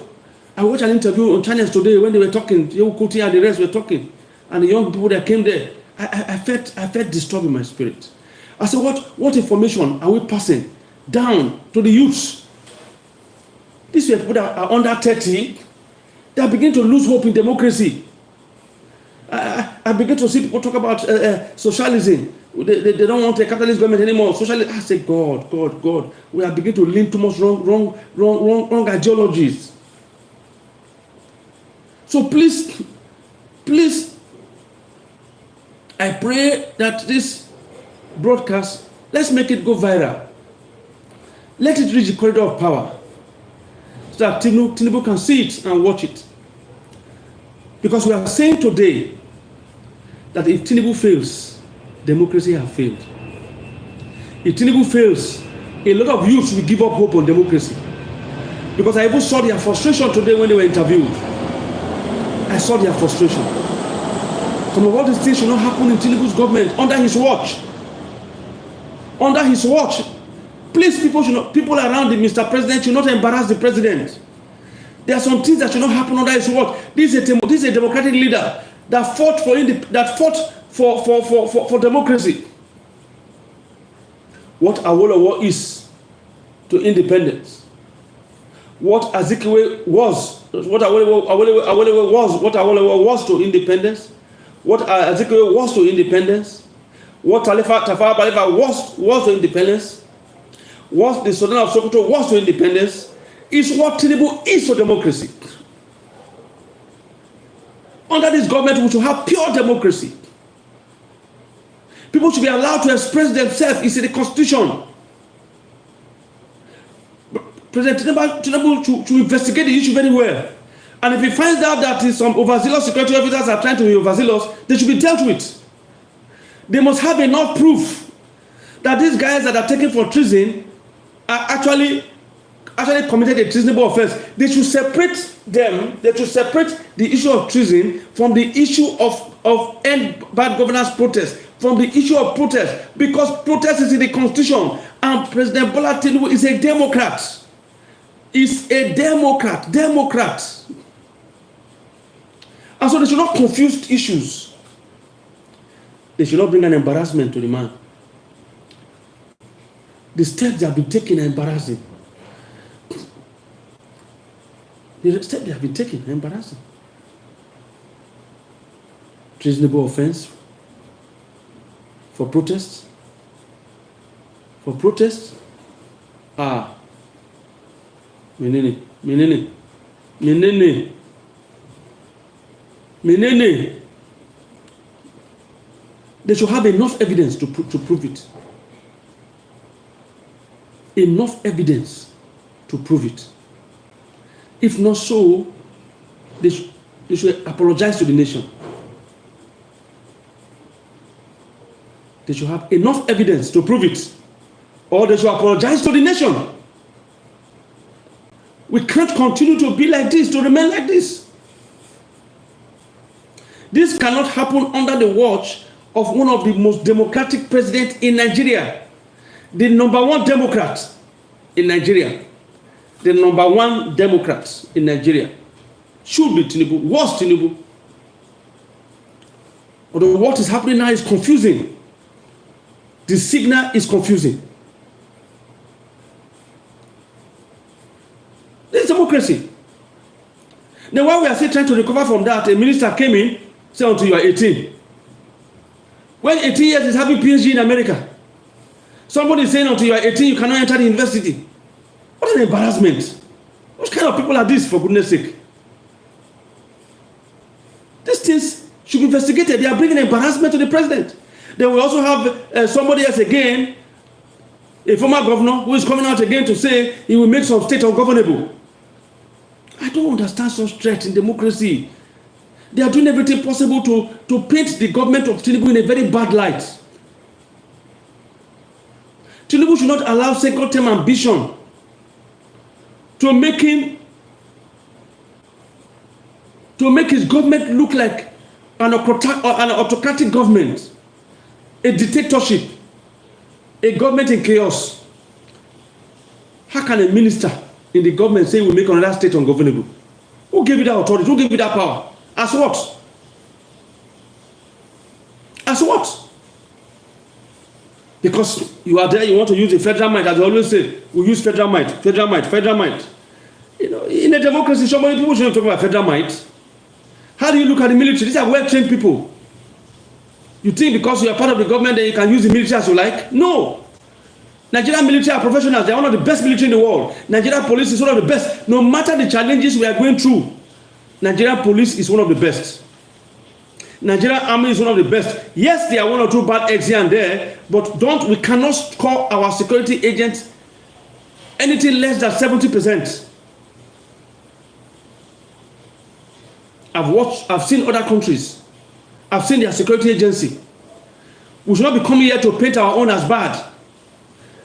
I watched an interview on channels today when they were talking. Yehu Kuti and the rest were talking. And the young people that came there, I felt disturbed in my spirit. I said, what information are we passing down to the youths? These were people that are under 30. They are beginning to lose hope in democracy. I begin to see people talk about socialism. They don't want a capitalist government anymore. Socialism. I say, God. We are beginning to lean too much wrong ideologies. So please, I pray that this broadcast, let's make it go viral. Let it reach the corridor of power, so that Tinubu can see it and watch it. Because we are saying today that if Tinubu fails, democracy has failed. If Tinubu fails, a lot of youths will give up hope on democracy. Because I even saw their frustration today when they were interviewed. I saw their frustration. Some of all these things should not happen in Tinubu's government under his watch. Under his watch. Please, people around the Mr. President should not embarrass the president. There are some things that should not happen under his watch. This is a democratic leader that fought for democracy. What Awolowo is to independence, what Azikiwe was, what Awolowo was to independence, what Azikiwe was to independence, what Tafawa Balewa was to independence, what the Sultan of Sokoto was to independence, is what Tinubu is to democracy. Under this government, we should have pure democracy. People should be allowed to express themselves. It's in the Constitution. President Tinubu should investigate the issue very well. And if he finds out that some overzealous security officers are trying to be overzealous, they should be dealt with. They must have enough proof that these guys that are taken for treason are actually committed a treasonable offense. They should separate them. They should separate the issue of treason from the issue of end bad governance protest, from the issue of protest, because protest is in the Constitution, and President Bola Tinubu is a Democrat. Is a Democrat. And so they should not confuse issues. They should not bring an embarrassment to the man. The steps that have been taken are embarrassing. The steps that have been taken are embarrassing. Treasonable offense for protests. For protests. Menene. They should have enough evidence to prove it. Enough evidence to prove it. If not so, they should apologize to the nation. They should have enough evidence to prove it, or they should apologize to the nation. We can't continue to be like this, to remain like this. This cannot happen under the watch of one of the most democratic presidents in Nigeria. The number one Democrat in Nigeria. The number one Democrat in Nigeria should be Tinubu, was Tinubu. Although what is happening now is confusing. The signal is confusing. This is democracy. Then while we are still trying to recover from that, a minister came in, said until you are 18. When 18 years is having PhD in America, somebody is saying until you are 18, you cannot enter the university. What an embarrassment. What kind of people are these, for goodness sake? These things should be investigated. They are bringing embarrassment to the president. Then we also have somebody else again, a former governor, who is coming out again to say he will make some state ungovernable. I don't understand such threat in democracy. They are doing everything possible to paint the government of Tinubu in a very bad light. Tinubu should not allow second-term ambition to make his government look like an autocratic government, a dictatorship, a government in chaos. How can a minister in the government say we'll make another state ungovernable? Who gave you that authority? Who gave you that power? As what? As what? Because you are there, you want to use the federal might, as I always say, we use federal might. You know, in a democracy, so many people shouldn't talk about federal might. How do you look at the military? These are well-trained people. You think because you are part of the government that you can use the military as you like? No. Nigerian military are professionals. They are one of the best military in the world. Nigerian police is one of the best. No matter the challenges we are going through, Nigerian police is one of the best. Nigerian army is one of the best. Yes, there are one or two bad eggs here and there, but we cannot call our security agents anything less than 70%. I've seen other countries. I've seen their security agency. We should not be coming here to paint our own as bad.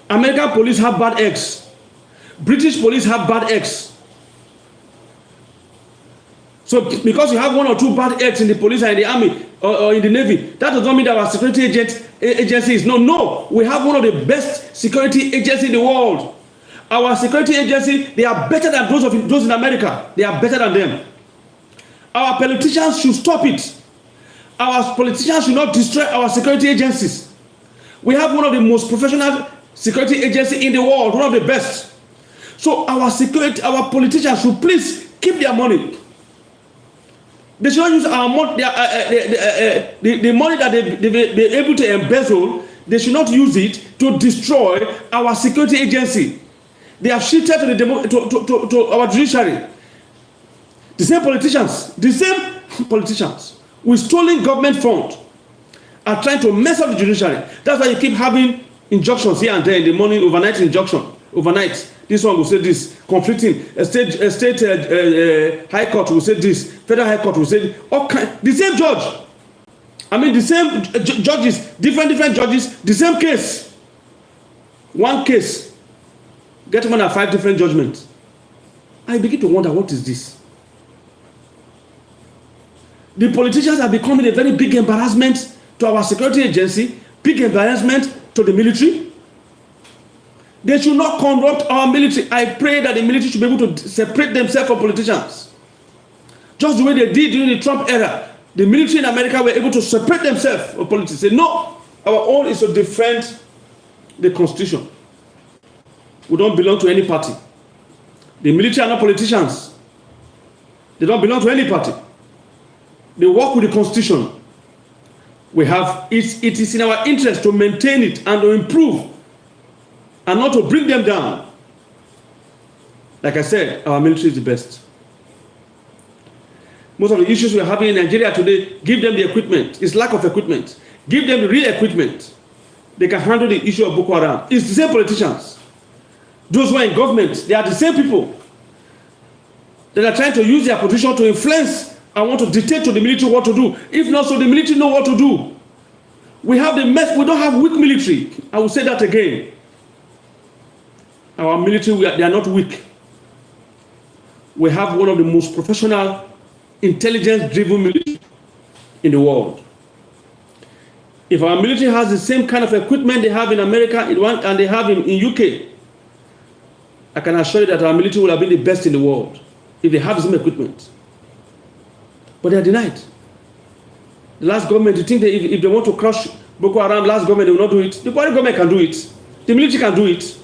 American police have bad eggs. British police have bad eggs. So because you have one or two bad eggs in the police and in the army or in the navy, that does not mean that our security agency is no. We have one of the best security agencies in the world. Our security agency, they are better than those in America. They are better than them. Our politicians should stop it. Our politicians should not destroy our security agencies. We have one of the most professional security agencies in the world, one of the best. So our politicians should please keep their money. They should not use our money, the money that they're able to embezzle. They should not use it to destroy our security agency. They have shifted to our judiciary. The same politicians with stolen government funds are trying to mess up the judiciary. That's why you keep having injunctions here and there in the morning, overnight injunction. Overnight, this one will say this, conflicting. A state high court will say this, federal high court will say this. The same judge. I mean, the same judges, different judges, the same case. One case, get more than 5 different judgments. I begin to wonder, what is this? The politicians are becoming a very big embarrassment to our security agency, big embarrassment to the military. They should not corrupt our military. I pray that the military should be able to separate themselves from politicians. Just the way they did during the Trump era. The military in America were able to separate themselves from politics. Say, no, our own is to defend the Constitution. We don't belong to any party. The military are not politicians. They don't belong to any party. They work with the Constitution. It is in our interest to maintain it and to improve and not to bring them down. Like I said, our military is the best. Most of the issues we're having in Nigeria today, give them the equipment. It's lack of equipment. Give them the real equipment. They can handle the issue of Boko Haram. It's the same politicians. Those who are in government, they are the same people that are trying to use their position to influence and want to dictate to the military what to do. If not so, the military know what to do. We have we don't have weak military. I will say that again. Our military, they are not weak. We have one of the most professional, intelligence-driven military in the world. If our military has the same kind of equipment they have in America and they have in UK, I can assure you that our military will have been the best in the world if they have the same equipment. But they are denied. The last government, you think that if they want to crush Boko Haram, last government, they will not do it. The Buhari government can do it. The military can do it.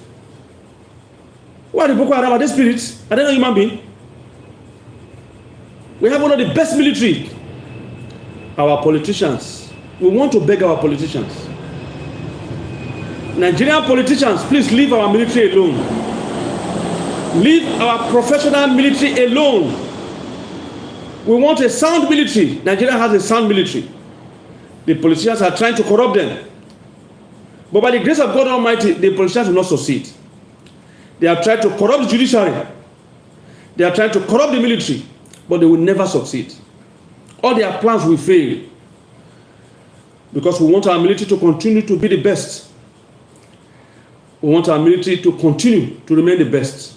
Why the Boko Haram? Are they spirits? Are they not human beings? We have one of the best military. Our politicians. We want to beg our politicians. Nigerian politicians, please leave our military alone. Leave our professional military alone. We want a sound military. Nigeria has a sound military. The politicians are trying to corrupt them. But by the grace of God Almighty, the politicians will not succeed. They have tried to corrupt the judiciary. They are trying to corrupt the military. But they will never succeed. All their plans will fail. Because we want our military to continue to be the best. We want our military to continue to remain the best.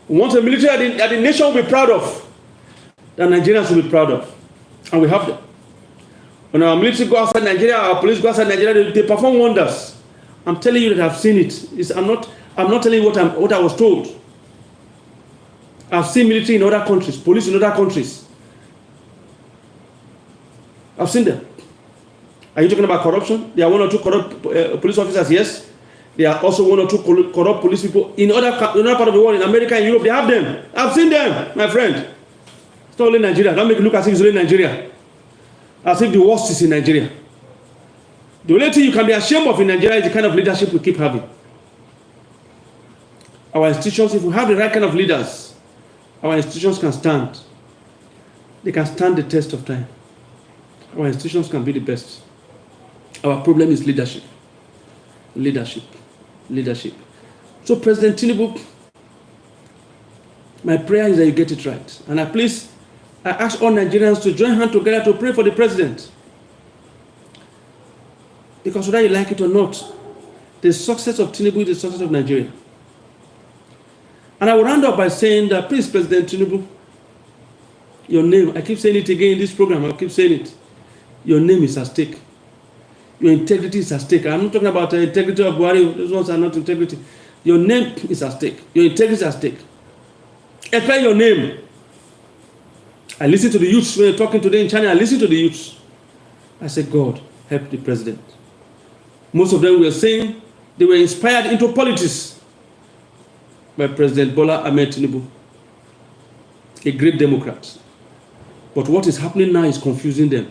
We want a military that the nation will be proud of. That Nigerians will be proud of. And we have them. When our military go outside Nigeria, our police go outside Nigeria, they perform wonders. I'm telling you that I've seen it. I'm not telling you what I was told. I've seen military in other countries, police in other countries. I've seen them. Are you talking about corruption? There are 1 or 2 corrupt police officers, yes. There are also 1 or 2 corrupt police people in other part of the world, in America and Europe. They have them. I've seen them, my friend. It's not only Nigeria. Don't make it look as if it's only Nigeria. As if the worst is in Nigeria. The only thing you can be ashamed of in Nigeria is the kind of leadership we keep having. Our institutions, if we have the right kind of leaders, our institutions can stand. They can stand the test of time. Our institutions can be the best. Our problem is leadership. Leadership. Leadership. So President Tinubu, my prayer is that you get it right. And I ask all Nigerians to join hands together to pray for the president. Because whether you like it or not, the success of Tinubu is the success of Nigeria. And I will round up by saying that, please, President Tinubu, your name, I keep saying it again in this program, I keep saying it, your name is at stake. Your integrity is at stake. I'm not talking about the integrity of Buhari, those ones are not integrity. Your name is at stake. Your integrity is at stake. Apply your name. I listen to the youths when you're talking today in China. I listen to the youths. I said, God, help the president. Most of them were saying they were inspired into politics by President Bola Ahmed Tinubu, a great Democrat. But what is happening now is confusing them.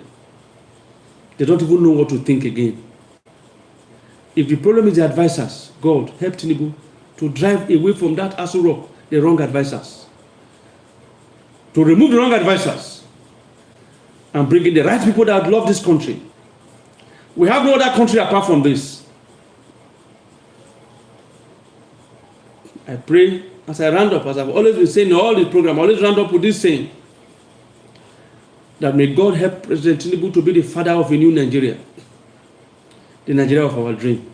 They don't even know what to think again. If the problem is the advisors, God, help Tinubu to drive away from that Aso Rock the wrong advisors. To remove the wrong advisors and bring in the right people that love this country. We have no other country apart from this. I pray, as I round up, as I've always been saying in all the program, I always round up with this saying, that may God help President Tinubu to be the father of a new Nigeria, the Nigeria of our dream.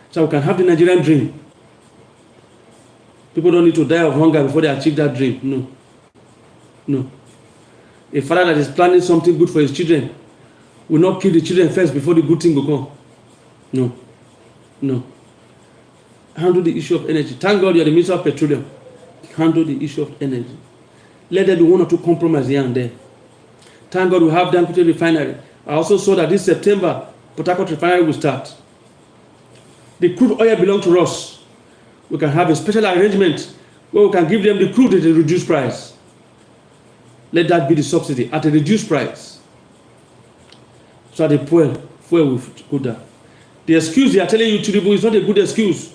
So we can have the Nigerian dream. People don't need to die of hunger before they achieve that dream. No. No. A father that is planning something good for his children will not kill the children first before the good thing will come. No. No. Handle the issue of energy. Thank God you are the Minister of Petroleum. Handle the issue of energy. Let there be one or two compromises here and there. Thank God we have Dangote refinery. I also saw that this September, Port Harcourt refinery will start. The crude oil belongs to us. We can have a special arrangement where we can give them the crude at a reduced price. Let that be the subsidy at a reduced price. So the fuel will go down. The excuse they are telling you, Tinubu, is not a good excuse.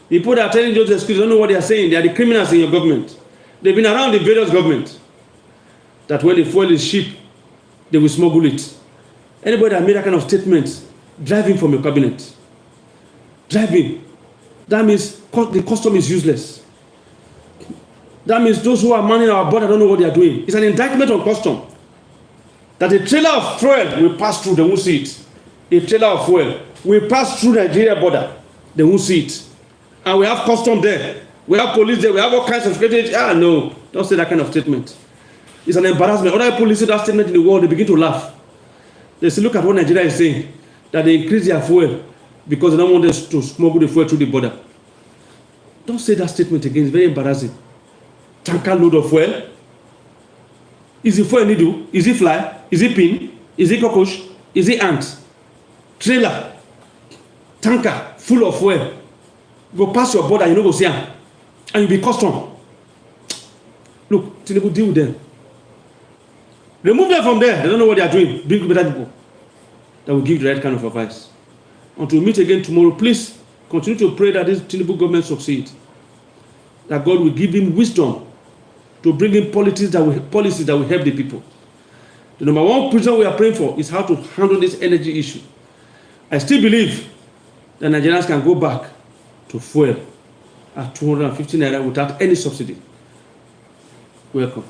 The people that are telling those excuses don't know what they are saying. They are the criminals in your government. They've been around the various governments. That when the fuel is cheap, they will smuggle it. Anybody that made that kind of statement, drive him from your cabinet. Drive him. That means the custom is useless. That means those who are manning our border don't know what they are doing. It's an indictment on custom. That a trailer of fuel will pass through, they won't see it. A trailer of fuel will pass through Nigeria border, they won't see it. And we have custom there. We have police there. We have all kinds of security. No. Don't say that kind of statement. It's an embarrassment. Other people listen to that statement in the world, they begin to laugh. They say, look at what Nigeria is saying. That they increase their fuel because they don't want us to smuggle the fuel through the border. Don't say that statement again. It's very embarrassing. Tanker load of fuel. Is it fuel needle? Is it fly? Is it pin? Is it cockroach? Is it ant? Trailer. Tanker full of fuel. Go past your border, you know, go see them. And you be custom. Look, Tinubu, deal with them. Remove them from there. They don't know what they are doing. Bring better people that will give the right kind of advice. Until we meet again tomorrow, please continue to pray that this Tinubu government succeed. That God will give him wisdom to bring in policies that will help the people. The number one reason we are praying for is how to handle this energy issue. I still believe that Nigerians can go back to fuel at 250 naira without any subsidy. Welcome.